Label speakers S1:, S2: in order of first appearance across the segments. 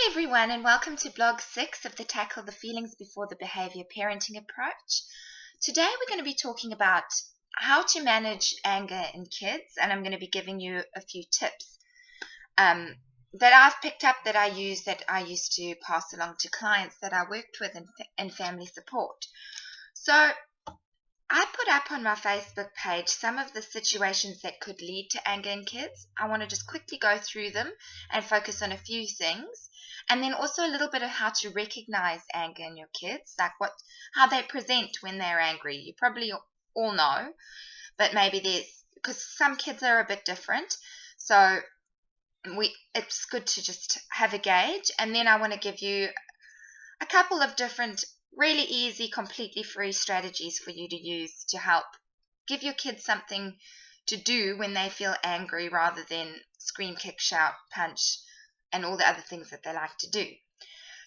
S1: Everyone, and welcome to blog 6 of the Tackle the Feelings Before the Behavior parenting approach. Today we're going to be talking about how to manage anger in kids, and I'm going to be giving you a few tips that I've picked up that I used to pass along to clients that I worked with in family support. So I put up on my Facebook page some of the situations that could lead to anger in kids. I want to just quickly go through them and focus on a few things. And then also a little bit of how to recognize anger in your kids, like how they present when they're angry. You probably all know, but maybe because some kids are a bit different. So it's good to just have a gauge. And then I want to give you a couple of different really easy, completely free strategies for you to use to help give your kids something to do when they feel angry rather than scream, kick, shout, punch, and all the other things that they like to do.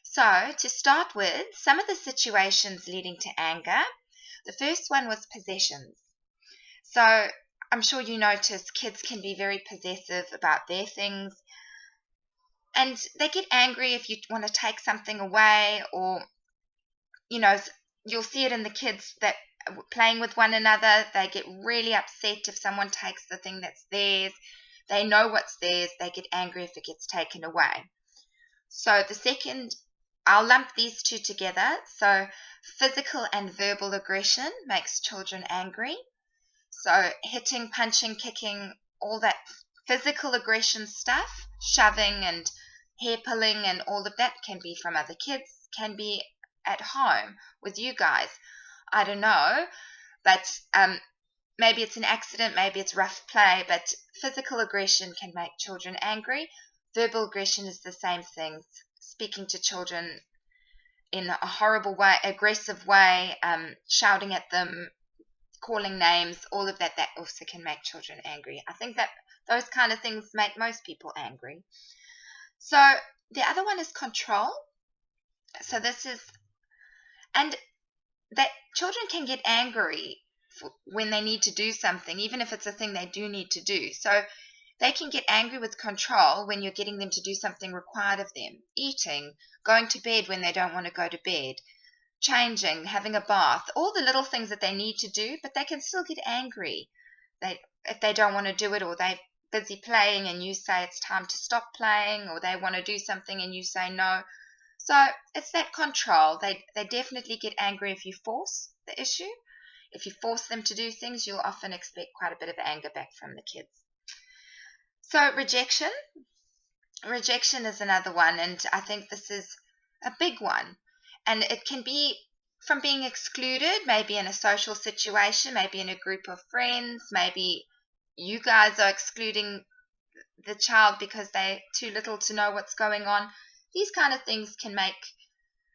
S1: So to start with, some of the situations leading to anger, the first one was possessions. So I'm sure you notice kids can be very possessive about their things, and they get angry if you want to take something away, or you'll see it in the kids that playing with one another. They get really upset if someone takes the thing that's theirs. They know what's theirs. They get angry if it gets taken away. So the second, I'll lump these two together. So physical and verbal aggression makes children angry. So hitting, punching, kicking, all that physical aggression stuff, shoving and hair pulling and all of that can be from other kids, can be at home with you guys. I don't know, but maybe it's an accident, maybe it's rough play, but physical aggression can make children angry. Verbal aggression is the same thing, speaking to children in a horrible way, aggressive way, shouting at them, calling names, all of that also can make children angry. I think that those kind of things make most people angry. So the other one is control. So and that children can get angry when they need to do something, even if it's a thing they do need to do. So they can get angry with control when you're getting them to do something required of them. Eating, going to bed when they don't want to go to bed, changing, having a bath, all the little things that they need to do, but they can still get angry if they don't want to do it, or they're busy playing and you say it's time to stop playing, or they want to do something and you say no. So it's that control. They definitely get angry if you force the issue. If you force them to do things, you'll often expect quite a bit of anger back from the kids. So rejection. Rejection is another one, and I think this is a big one. And it can be from being excluded, maybe in a social situation, maybe in a group of friends, maybe you guys are excluding the child because they're too little to know what's going on. These kind of things can make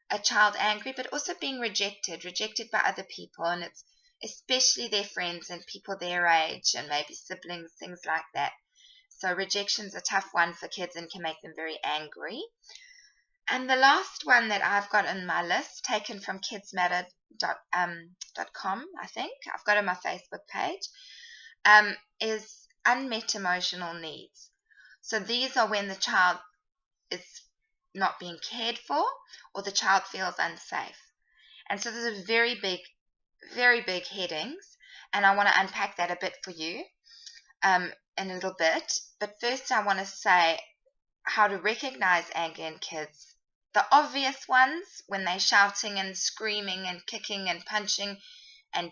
S1: a child angry, but also being rejected by other people, and it's especially their friends and people their age and maybe siblings, things like that. So rejection's a tough one for kids and can make them very angry. And the last one that I've got on my list, taken from kidsmatter.com, I think, I've got on my Facebook page, is unmet emotional needs. So these are when the child is not being cared for, or the child feels unsafe. And so those are very big headings, and I want to unpack that a bit for you in a little bit. But first I want to say how to recognize anger in kids. The obvious ones, when they're shouting and screaming and kicking and punching and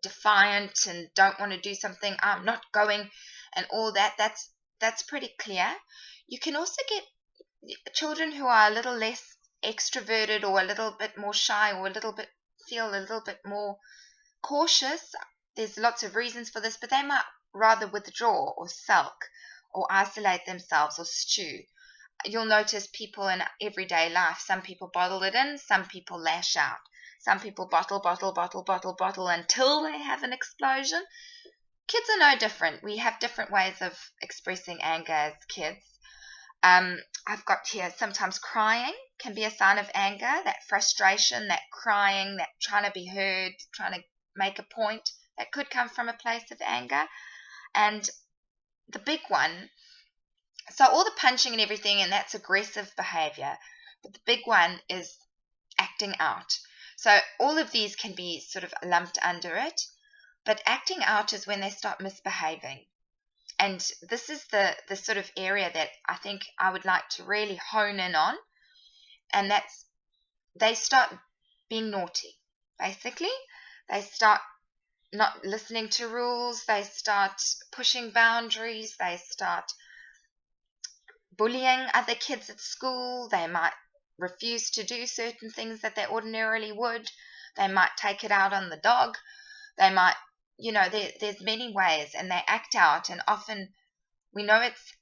S1: defiant and don't want to do something, I'm not going, and all that, that's pretty clear. You can also get children who are a little less extroverted, or a little bit more shy, or feel a little bit more cautious. There's lots of reasons for this, but they might rather withdraw or sulk or isolate themselves or stew. You'll notice people in everyday life, some people bottle it in, some people lash out, some people bottle until they have an explosion. Kids are no different. We have different ways of expressing anger as kids. I've got here, sometimes crying can be a sign of anger, that frustration, that crying, that trying to be heard, trying to make a point, that could come from a place of anger. And the big one So all the punching and everything, and that's aggressive behavior. But the big one is acting out. So all of these can be sort of lumped under it. But acting out is when they start misbehaving. And this is the sort of area that I think I would like to really hone in on. And that's they start being naughty. Basically, they start not listening to rules, they start pushing boundaries, they start bullying other kids at school, they might refuse to do certain things that they ordinarily would, they might take it out on the dog, they might, there's many ways, and they act out, and often we know it's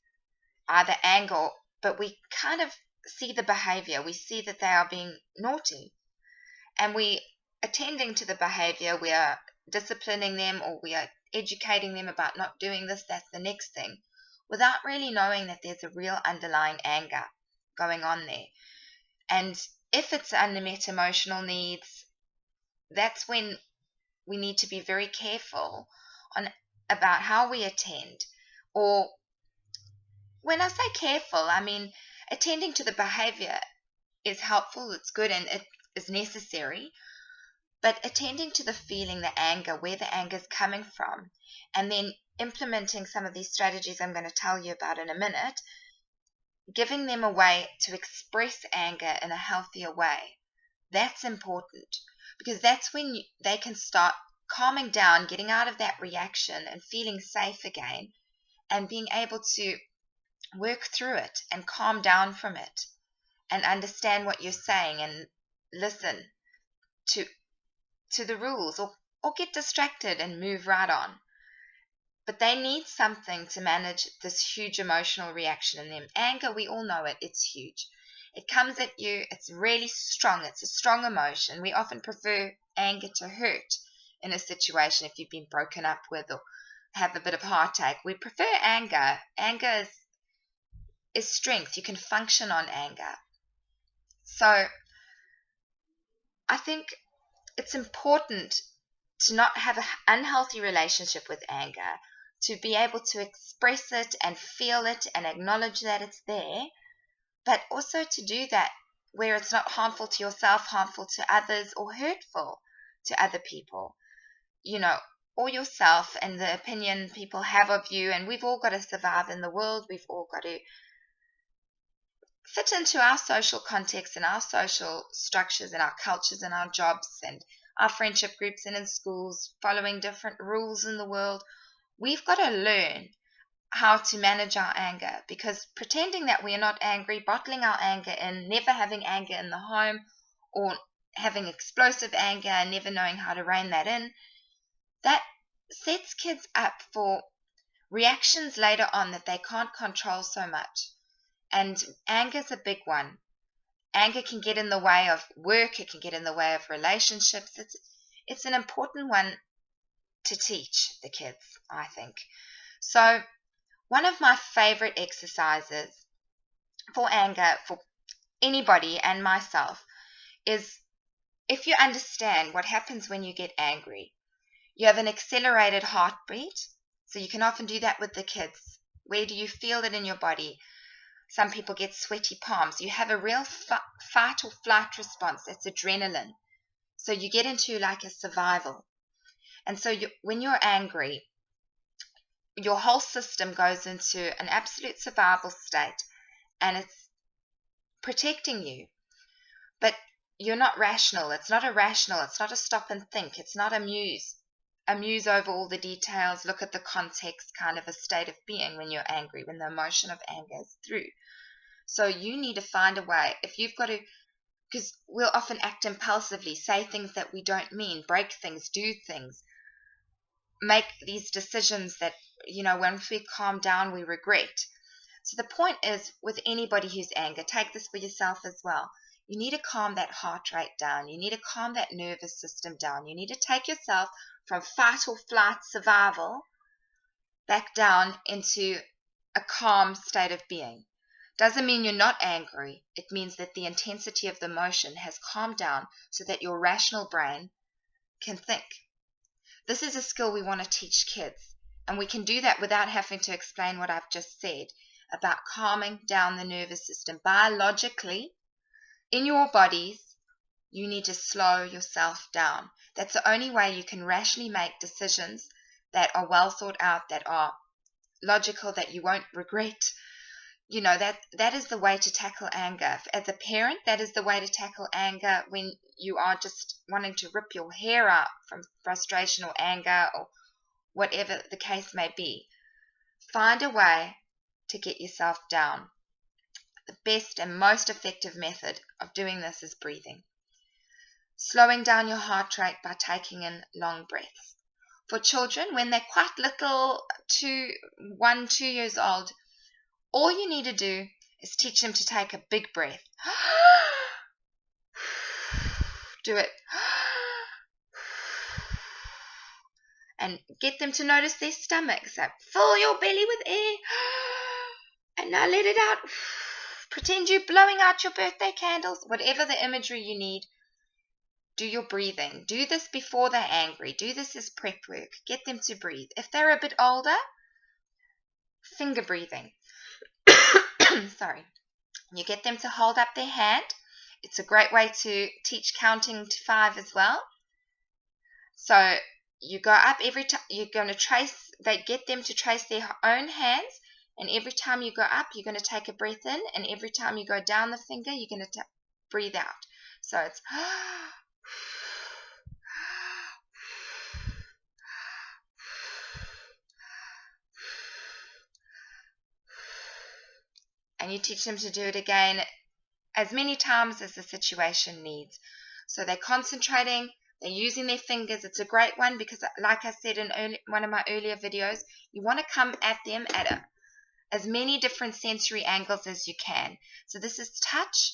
S1: either anger, but we kind of see the behavior, we see that they are being naughty, and we attending to the behavior, we are disciplining them, or we are educating them about not doing this, that's the next thing, without really knowing that there's a real underlying anger going on there. And if it's unmet emotional needs, that's when we need to be very careful about how we attend. Or when I say careful, I mean attending to the behavior is helpful, it's good, and it is necessary. But attending to the feeling, the anger, where the anger is coming from, and then implementing some of these strategies I'm going to tell you about in a minute, giving them a way to express anger in a healthier way, that's important, because that's when they can start calming down, getting out of that reaction and feeling safe again, and being able to work through it and calm down from it and understand what you're saying and listen to the rules, or get distracted and move right on. But they need something to manage this huge emotional reaction in them. Anger, we all know it, it's huge. It comes at you, it's really strong, it's a strong emotion. We often prefer anger to hurt in a situation if you've been broken up with or have a bit of heartache. We prefer anger. Anger is strength. You can function on anger. So I think it's important to not have an unhealthy relationship with anger, to be able to express it and feel it and acknowledge that it's there, but also to do that where it's not harmful to yourself, harmful to others, or hurtful to other people, or yourself and the opinion people have of you. And we've all got to survive in the world. We've all got to fit into our social context and our social structures and our cultures and our jobs and our friendship groups and in schools, following different rules in the world. We've got to learn how to manage our anger, because pretending that we are not angry, bottling our anger in, never having anger in the home, or having explosive anger and never knowing how to rein that in, that sets kids up for reactions later on that they can't control so much. And anger is a big one. Anger can get in the way of work, it can get in the way of relationships. It's an important one to teach the kids, I think. So one of my favorite exercises for anger, for anybody and myself, is if you understand what happens when you get angry, you have an accelerated heartbeat. So you can often do that with the kids. Where do you feel it in your body? Some people get sweaty palms. You have a real fight or flight response. That's adrenaline. So you get into like a survival. And so when you're angry, your whole system goes into an absolute survival state, and it's protecting you. But you're not rational. It's not irrational. It's not a stop and think. It's not a muse over all the details, look at the context kind of a state of being when you're angry, when the emotion of anger is through. So you need to find a way. If you've got to, because we'll often act impulsively, say things that we don't mean, break things, do things, make these decisions that, once we calm down, we regret. So the point is, with anybody who's angry, take this for yourself as well. You need to calm that heart rate down. You need to calm that nervous system down. You need to take yourself from fight or flight survival back down into a calm state of being. Doesn't mean you're not angry. It means that the intensity of the emotion has calmed down so that your rational brain can think. This is a skill we want to teach kids, and we can do that without having to explain what I've just said. about calming down the nervous system. Biologically, in your bodies, you need to slow yourself down. That's the only way you can rationally make decisions that are well thought out, that are logical, that you won't regret. You know, that is the way to tackle anger. As a parent, that is the way to tackle anger when you are just wanting to rip your hair out from frustration or anger or whatever the case may be. Find a way to get yourself down. The best and most effective method of doing this is breathing. Slowing down your heart rate by taking in long breaths. For children, when they're quite little, 1, 2 years old, all you need to do is teach them to take a big breath. Do it. And get them to notice their stomach. So fill your belly with air. And now let it out. Pretend you're blowing out your birthday candles. Whatever the imagery you need. Do your breathing. Do this before they're angry. Do this as prep work. Get them to breathe. If they're a bit older, finger breathing. Sorry. You get them to hold up their hand. It's a great way to teach counting to 5 as well. So you go up every time. You're going to trace. They get them to trace their own hands, and every time you go up, you're going to take a breath in, and every time you go down the finger, you're going to breathe out. So it's and you teach them to do it again as many times as the situation needs. So they're concentrating, they're using their fingers. It's a great one because, like I said in one of my earlier videos, you want to come at them at as many different sensory angles as you can. So this is touch,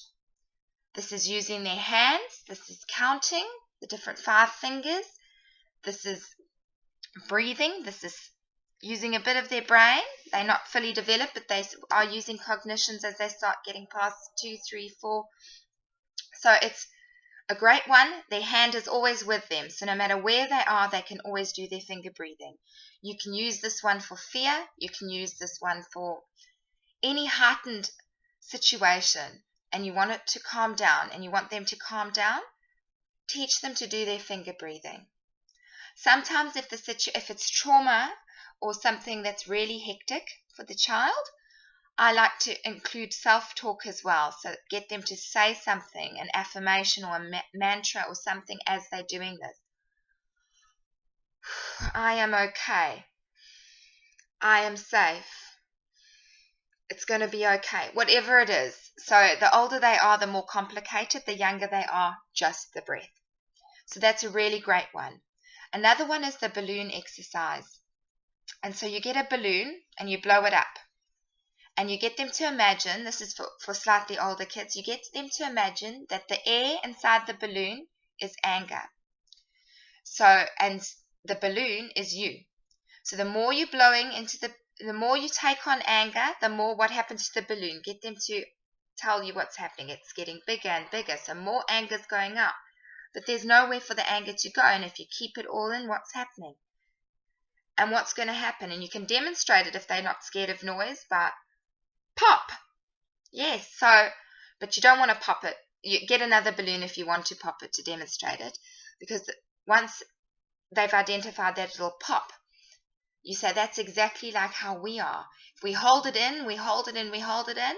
S1: this is using their hands, this is counting, the different 5 fingers, this is breathing, this is using a bit of their brain. They're not fully developed, but they are using cognitions as they start getting past 2, 3, 4. So it's a great one. Their hand is always with them. So no matter where they are, they can always do their finger breathing. You can use this one for fear. You can use this one for any heightened situation and you want it to calm down and you want them to calm down. Teach them to do their finger breathing. Sometimes if it's trauma or something that's really hectic for the child, I like to include self-talk as well. So get them to say something, an affirmation or a mantra or something as they're doing this. I am okay. I am safe. It's going to be okay. Whatever it is. So the older they are, the more complicated. The younger they are, just the breath. So that's a really great one. Another one is the balloon exercise. And so you get a balloon and you blow it up. And you get them to imagine, this is for slightly older kids, you get them to imagine that the air inside the balloon is anger. So, and the balloon is you. So the more you're blowing into the more you take on anger, the more what happens to the balloon. Get them to tell you what's happening. It's getting bigger and bigger. So more anger is going up. But there's nowhere for the anger to go. And if you keep it all in, what's happening? And what's going to happen? And you can demonstrate it if they're not scared of noise, but pop. Yes, so, but you don't want to pop it. You get another balloon if you want to pop it to demonstrate it. Because once they've identified that it'll pop, you say that's exactly like how we are. If we hold it in, we hold it in, we hold it in,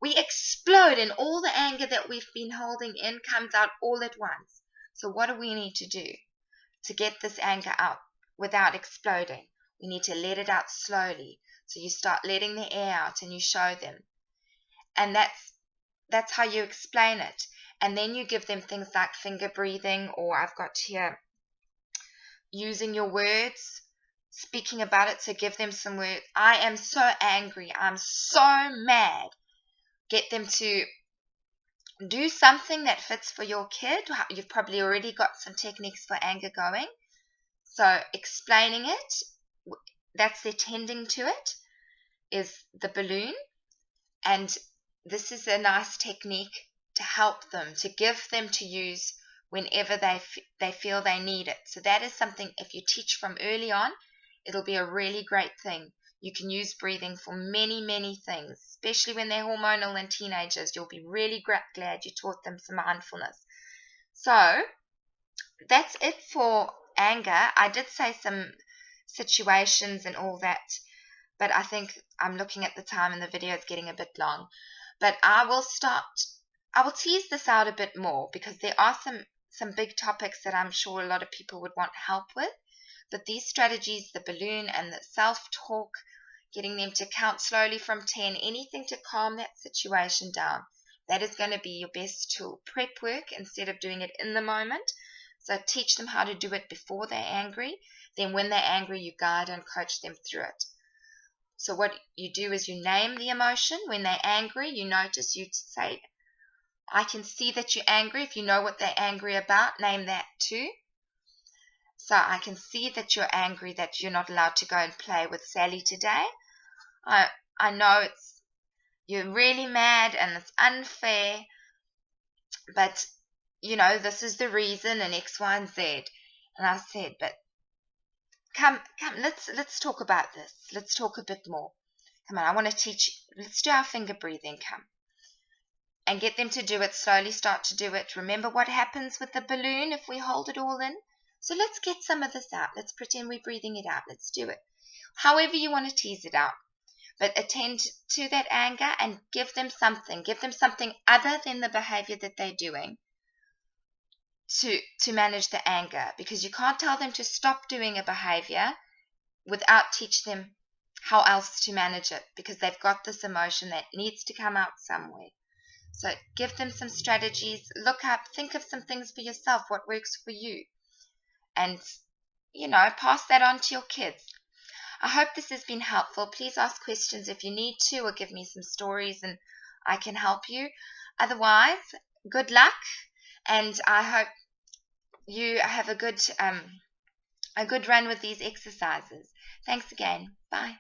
S1: we explode and all the anger that we've been holding in comes out all at once. So what do we need to do to get this anger out without exploding? We need to let it out slowly. So you start letting the air out and you show them. And that's how you explain it. And then you give them things like finger breathing, or I've got here using your words, speaking about it. So give them some words. I am so angry. I'm so mad. Get them to do something that fits for your kid. You've probably already got some techniques for anger going. So explaining it, that's their tending to it, is the balloon. And this is a nice technique to help them, to give them to use whenever they feel they need it. So that is something, if you teach from early on, it'll be a really great thing. You can use breathing for many, many things, especially when they're hormonal and teenagers. You'll be really glad you taught them some mindfulness. So that's it for anger. I did say some situations and all that, but I think I'm looking at the time and the video is getting a bit long. But I will tease this out a bit more because there are some big topics that I'm sure a lot of people would want help with. But these strategies, the balloon and the self-talk, getting them to count slowly from 10, anything to calm that situation down, that is going to be your best tool. Prep work instead of doing it in the moment. So teach them how to do it before they're angry. Then when they're angry, you guide and coach them through it. So what you do is you name the emotion. When they're angry, you notice, you say, I can see that you're angry. If you know what they're angry about, name that too. So I can see that you're angry that you're not allowed to go and play with Sally today. I know you're really mad and it's unfair, but this is the reason and X, Y, and Z. And I said, but come, let's talk about this. Let's talk a bit more. Come on, I want to teach. Let's do our finger breathing. Come. And get them to do it slowly. Start to do it. Remember what happens with the balloon if we hold it all in? So let's get some of this out. Let's pretend we're breathing it out. Let's do it. However you want to tease it out. But attend to that anger and give them something. Give them something other than the behavior that they're doing to manage the anger. Because you can't tell them to stop doing a behavior without teaching them how else to manage it. Because they've got this emotion that needs to come out somewhere. So give them some strategies. Look up. Think of some things for yourself. What works for you. And, pass that on to your kids. I hope this has been helpful. Please ask questions if you need to, or give me some stories and I can help you. Otherwise, good luck, and I hope you have a good run with these exercises. Thanks again. Bye.